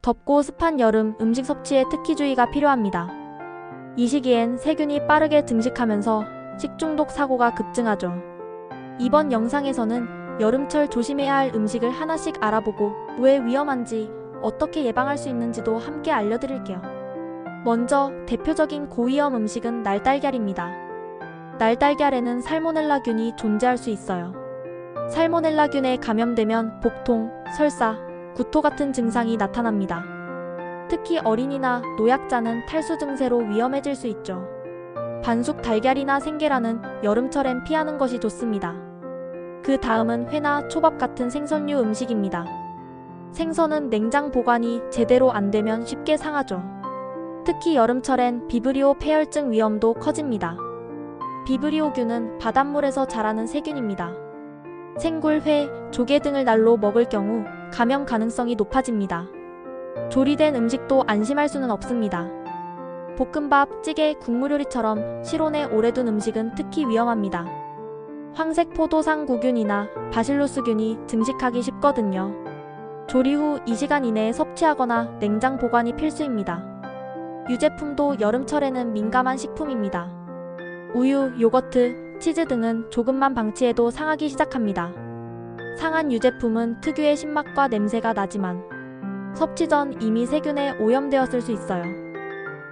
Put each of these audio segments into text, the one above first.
덥고 습한 여름 음식 섭취에 특히 주의가 필요합니다. 이 시기엔 세균이 빠르게 증식하면서 식중독 사고가 급증하죠. 이번 영상에서는 여름철 조심해야 할 음식을 하나씩 알아보고 왜 위험한지, 어떻게 예방할 수 있는지도 함께 알려드릴게요. 먼저 대표적인 고위험 음식은 날달걀입니다. 날달걀에는 살모넬라균이 존재할 수 있어요. 살모넬라균에 감염되면 복통, 설사, 구토 같은 증상이 나타납니다. 특히 어린이나 노약자는 탈수 증세로 위험해질 수 있죠. 반숙 달걀이나 생계란은 여름철엔 피하는 것이 좋습니다. 그 다음은 회나 초밥 같은 생선류 음식입니다. 생선은 냉장 보관이 제대로 안 되면 쉽게 상하죠. 특히 여름철엔 비브리오 폐혈증 위험도 커집니다. 비브리오균은 바닷물에서 자라는 세균입니다. 생굴, 회, 조개 등을 날로 먹을 경우 감염 가능성이 높아집니다. 조리된 음식도 안심할 수는 없습니다. 볶음밥, 찌개, 국물 요리처럼 실온에 오래 둔 음식은 특히 위험합니다. 황색 포도상구균이나 바실루스균이 증식하기 쉽거든요. 조리 후 2시간 이내에 섭취하거나 냉장 보관이 필수입니다. 유제품도 여름철에는 민감한 식품입니다. 우유, 요거트, 치즈 등은 조금만 방치해도 상하기 시작합니다. 상한 유제품은 특유의 신맛과 냄새가 나지만 섭취 전 이미 세균에 오염되었을 수 있어요.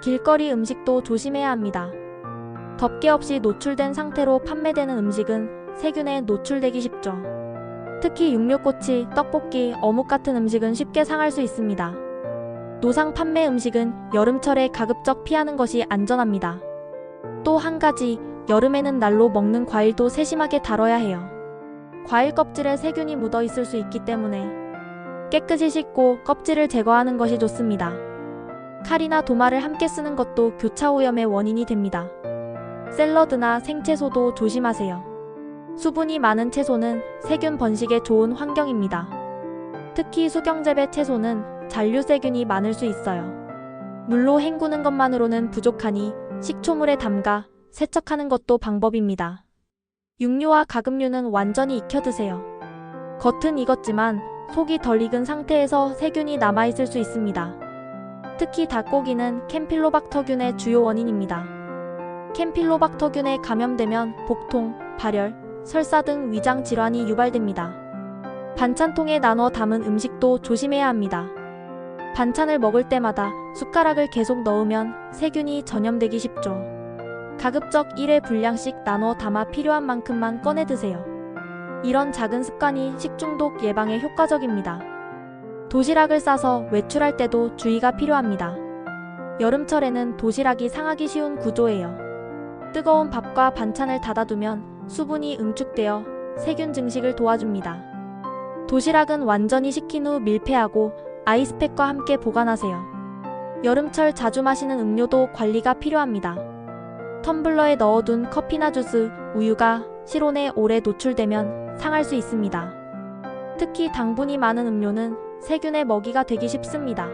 길거리 음식도 조심해야 합니다. 덮개 없이 노출된 상태로 판매되는 음식은 세균에 노출되기 쉽죠. 특히 육류꼬치, 떡볶이, 어묵 같은 음식은 쉽게 상할 수 있습니다. 노상 판매 음식은 여름철에 가급적 피하는 것이 안전합니다. 또 한 가지, 여름에는 날로 먹는 과일도 세심하게 다뤄야 해요. 과일 껍질에 세균이 묻어 있을 수 있기 때문에 깨끗이 씻고 껍질을 제거하는 것이 좋습니다. 칼이나 도마를 함께 쓰는 것도 교차 오염의 원인이 됩니다. 샐러드나 생채소도 조심하세요. 수분이 많은 채소는 세균 번식에 좋은 환경입니다. 특히 수경재배 채소는 잔류세균이 많을 수 있어요. 물로 헹구는 것만으로는 부족하니 식초물에 담가 세척하는 것도 방법입니다. 육류와 가금류는 완전히 익혀 드세요. 겉은 익었지만 속이 덜 익은 상태에서 세균이 남아있을 수 있습니다. 특히 닭고기는 캠필로박터균의 주요 원인입니다. 캠필로박터균에 감염되면 복통, 발열, 설사 등 위장 질환이 유발됩니다. 반찬통에 나눠 담은 음식도 조심해야 합니다. 반찬을 먹을 때마다 숟가락을 계속 넣으면 세균이 전염되기 쉽죠. 가급적 1회 분량씩 나눠 담아 필요한 만큼만 꺼내 드세요. 이런 작은 습관이 식중독 예방에 효과적입니다. 도시락을 싸서 외출할 때도 주의가 필요합니다. 여름철에는 도시락이 상하기 쉬운 구조예요. 뜨거운 밥과 반찬을 닫아두면 수분이 응축되어 세균 증식을 도와줍니다. 도시락은 완전히 식힌 후 밀폐하고 아이스팩과 함께 보관하세요. 여름철 자주 마시는 음료도 관리가 필요합니다. 텀블러에 넣어둔 커피나 주스, 우유가 실온에 오래 노출되면 상할 수 있습니다. 특히 당분이 많은 음료는 세균의 먹이가 되기 쉽습니다.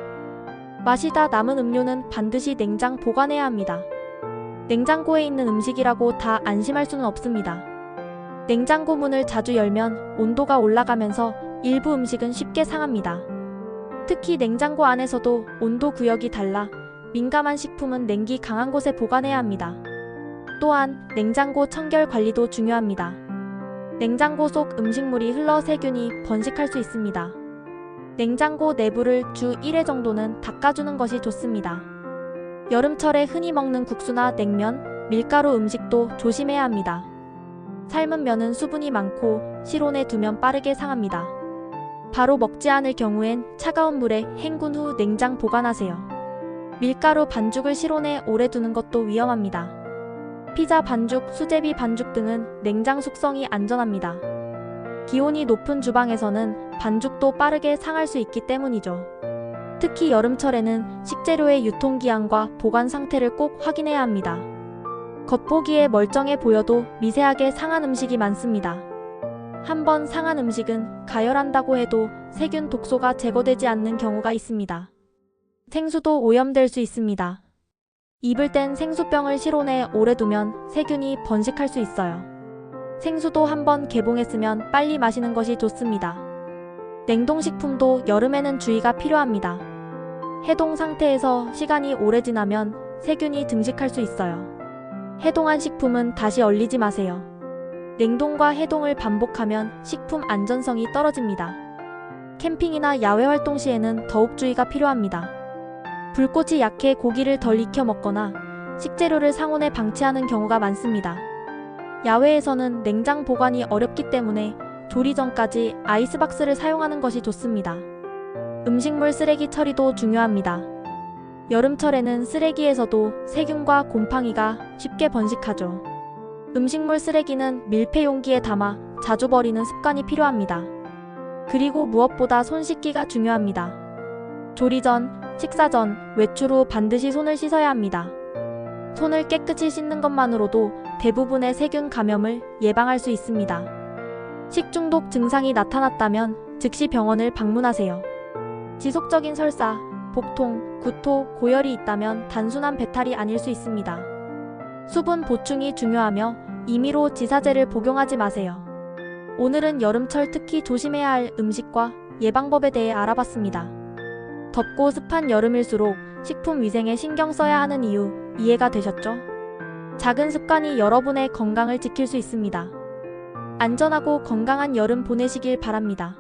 마시다 남은 음료는 반드시 냉장 보관해야 합니다. 냉장고에 있는 음식이라고 다 안심할 수는 없습니다. 냉장고 문을 자주 열면 온도가 올라가면서 일부 음식은 쉽게 상합니다. 특히 냉장고 안에서도 온도 구역이 달라 민감한 식품은 냉기 강한 곳에 보관해야 합니다. 또한 냉장고 청결 관리도 중요합니다. 냉장고 속 음식물이 흘러 세균이 번식할 수 있습니다. 냉장고 내부를 주 1회 정도는 닦아주는 것이 좋습니다. 여름철에 흔히 먹는 국수나 냉면, 밀가루 음식도 조심해야 합니다. 삶은 면은 수분이 많고 실온에 두면 빠르게 상합니다. 바로 먹지 않을 경우엔 차가운 물에 헹군 후 냉장 보관하세요. 밀가루 반죽을 실온에 오래 두는 것도 위험합니다. 피자 반죽, 수제비 반죽 등은 냉장 숙성이 안전합니다. 기온이 높은 주방에서는 반죽도 빠르게 상할 수 있기 때문이죠. 특히 여름철에는 식재료의 유통기한과 보관 상태를 꼭 확인해야 합니다. 겉보기에 멀쩡해 보여도 미세하게 상한 음식이 많습니다. 한번 상한 음식은 가열한다고 해도 세균 독소가 제거되지 않는 경우가 있습니다. 생수도 오염될 수 있습니다. 입을 땐 생수병을 실온에 오래 두면 세균이 번식할 수 있어요. 생수도 한번 개봉했으면 빨리 마시는 것이 좋습니다. 냉동식품도 여름에는 주의가 필요합니다. 해동 상태에서 시간이 오래 지나면 세균이 증식할 수 있어요. 해동한 식품은 다시 얼리지 마세요. 냉동과 해동을 반복하면 식품 안전성이 떨어집니다. 캠핑이나 야외 활동 시에는 더욱 주의가 필요합니다. 불꽃이 약해 고기를 덜 익혀 먹거나 식재료를 상온에 방치하는 경우가 많습니다. 야외에서는 냉장 보관이 어렵기 때문에 조리 전까지 아이스박스를 사용하는 것이 좋습니다. 음식물 쓰레기 처리도 중요합니다. 여름철에는 쓰레기에서도 세균과 곰팡이가 쉽게 번식하죠. 음식물 쓰레기는 밀폐 용기에 담아 자주 버리는 습관이 필요합니다. 그리고 무엇보다 손 씻기가 중요합니다. 조리 전, 식사 전, 외출 후 반드시 손을 씻어야 합니다. 손을 깨끗이 씻는 것만으로도 대부분의 세균 감염을 예방할 수 있습니다. 식중독 증상이 나타났다면 즉시 병원을 방문하세요. 지속적인 설사, 복통, 구토, 고열이 있다면 단순한 배탈이 아닐 수 있습니다. 수분 보충이 중요하며 임의로 지사제를 복용하지 마세요. 오늘은 여름철 특히 조심해야 할 음식과 예방법에 대해 알아봤습니다. 덥고 습한 여름일수록 식품 위생에 신경 써야 하는 이유 이해가 되셨죠? 작은 습관이 여러분의 건강을 지킬 수 있습니다. 안전하고 건강한 여름 보내시길 바랍니다.